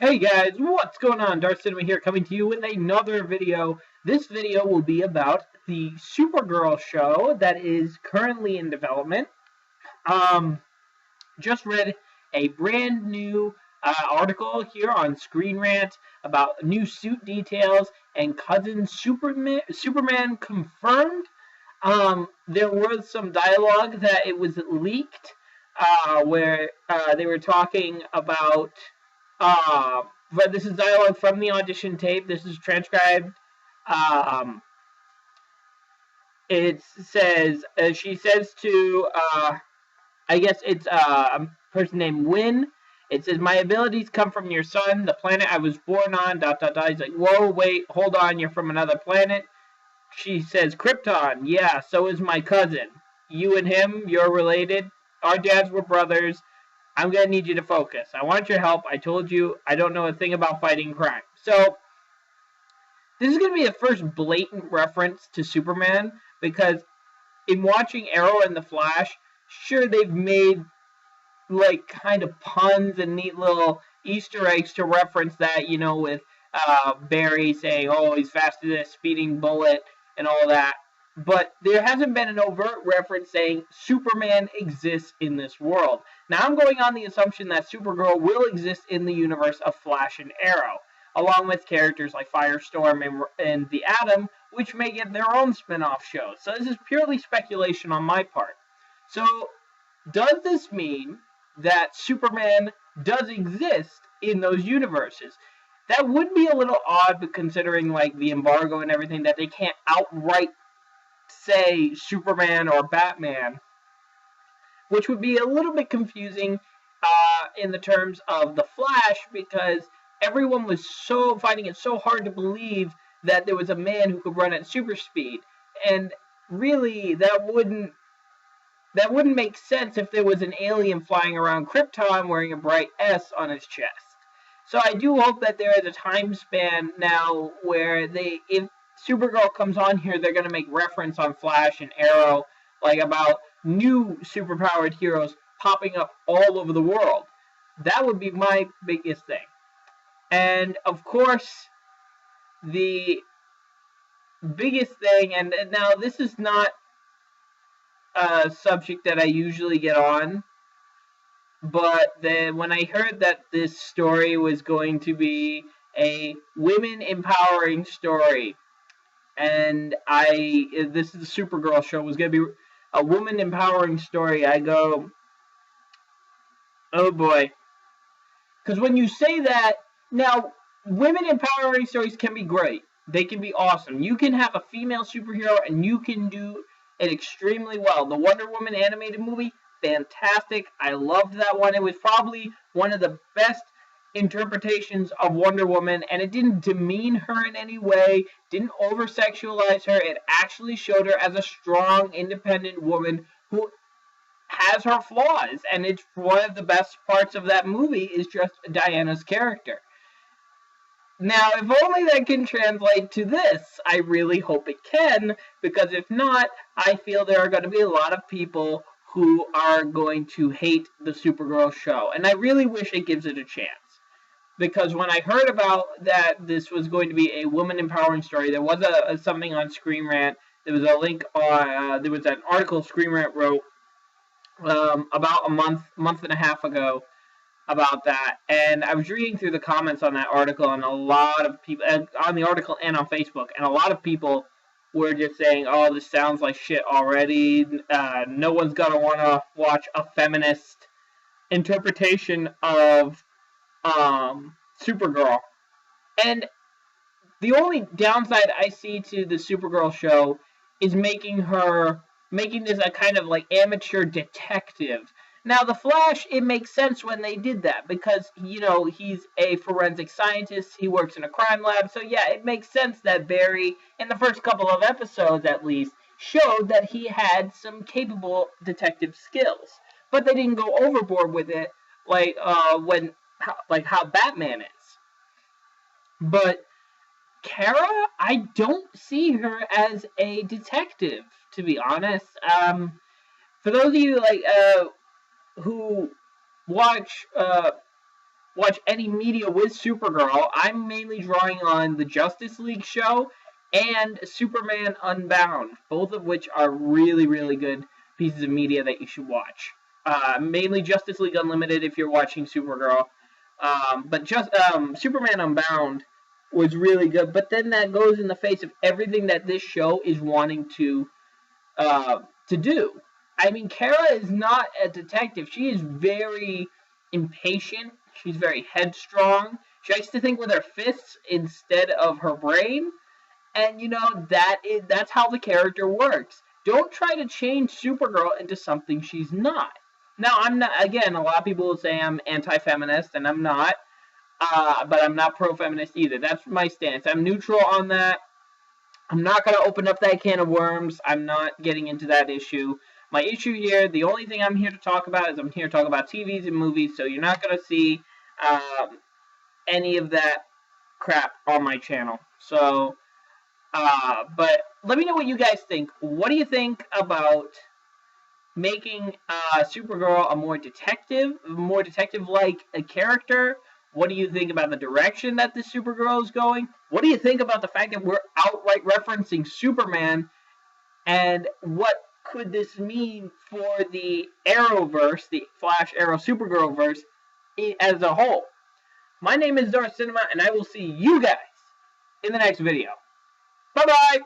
Hey guys, what's going on? Darth Cinema here, coming to you with another video. This video will be about the Supergirl show that is currently in development. Just read a brand new article here on Screen Rant about new suit details and cousin Superman confirmed. There was some dialogue that it was leaked, where they were talking about. But this is dialogue from the audition tape. This is transcribed. It says, she says to, I guess it's a person named Wynn. It says, my abilities come from your son, the planet I was born on, ... He's like, whoa, wait, hold on, you're from another planet. She says, Krypton, yeah, so is my cousin. You and him, you're related. Our dads were brothers. I'm going to need you to focus. I want your help. I told you I don't know a thing about fighting crime. So, this is going to be the first blatant reference to Superman, because in watching Arrow and The Flash, sure, they've made, like, kind of puns and neat little Easter eggs to reference that, you know, with Barry saying, oh, he's faster than a speeding bullet and all that. But there hasn't been an overt reference saying Superman exists in this world. Now I'm going on the assumption that Supergirl will exist in the universe of Flash and Arrow, along with characters like Firestorm and the Atom, which may get their own spin-off shows. So this is purely speculation on my part. So does this mean that Superman does exist in those universes? That would be a little odd, considering like the embargo and everything, that they can't outright say Superman or Batman, which would be a little bit confusing in the terms of The Flash, because everyone was finding it so hard to believe that there was a man who could run at super speed, and really that wouldn't make sense if there was an alien flying around Krypton wearing a bright S on his chest. So I do hope that there is a time span now where if Supergirl comes on here, they're going to make reference on Flash and Arrow, like about new superpowered heroes popping up all over the world. That would be my biggest thing. And of course, the biggest thing, and now this is not a subject that I usually get on, but then when I heard that this story was going to be a women empowering story, and this is the Supergirl show, was going to be a woman empowering story, I go, oh boy. Because when you say that, now, women empowering stories can be great. They can be awesome. You can have a female superhero and you can do it extremely well. The Wonder Woman animated movie, fantastic. I loved that one. It was probably one of the best interpretations of Wonder Woman, and it didn't demean her in any way, didn't over-sexualize her. It actually showed her as a strong, independent woman who has her flaws, and it's one of the best parts of that movie is just Diana's character. Now, if only that can translate to this. I really hope it can, because if not, I feel there are going to be a lot of people who are going to hate the Supergirl show, and I really wish it gives it a chance. Because when I heard about that this was going to be a woman empowering story, there was something on Screen Rant. There was a link on, there was an article Screen Rant wrote about a month and a half ago about that. And I was reading through the comments on that article, and a lot of people, on the article and on Facebook, and a lot of people were just saying, oh, this sounds like shit already. No one's going to want to watch a feminist interpretation of Supergirl. And the only downside I see to the Supergirl show is making this a kind of like amateur detective. Now, The Flash, it makes sense when they did that, because, you know, he's a forensic scientist, he works in a crime lab, so yeah, it makes sense that Barry, in the first couple of episodes at least, showed that he had some capable detective skills. But they didn't go overboard with it, like, how Batman is. But Kara, I don't see her as a detective, to be honest. For those of you, like, who watch watch any media with Supergirl, I'm mainly drawing on the Justice League show and Superman Unbound, both of which are really, really good pieces of media that you should watch. Mainly Justice League Unlimited if you're watching Supergirl, but just Superman Unbound was really good. But then that goes in the face of everything that this show is wanting to do. I mean, Kara is not a detective. She is very impatient. She's very headstrong. She likes to think with her fists instead of her brain. And that's how the character works. Don't try to change Supergirl into something she's not. Now, I'm not. Again, a lot of people will say I'm anti-feminist, and I'm not. But I'm not pro-feminist either. That's my stance. I'm neutral on that. I'm not going to open up that can of worms. I'm not getting into that issue. My issue here, the only thing I'm here to talk about is I'm here to talk about TVs and movies, so you're not going to see any of that crap on my channel. So, but let me know what you guys think. What do you think about making Supergirl a more detective-like a character? What do you think about the direction that the Supergirl is going? What do you think about the fact that we're outright referencing Superman? And what could this mean for the Arrowverse, the Flash Arrow Supergirl verse as a whole? My name is Darth Cinema, and I will see you guys in the next video. Bye-bye!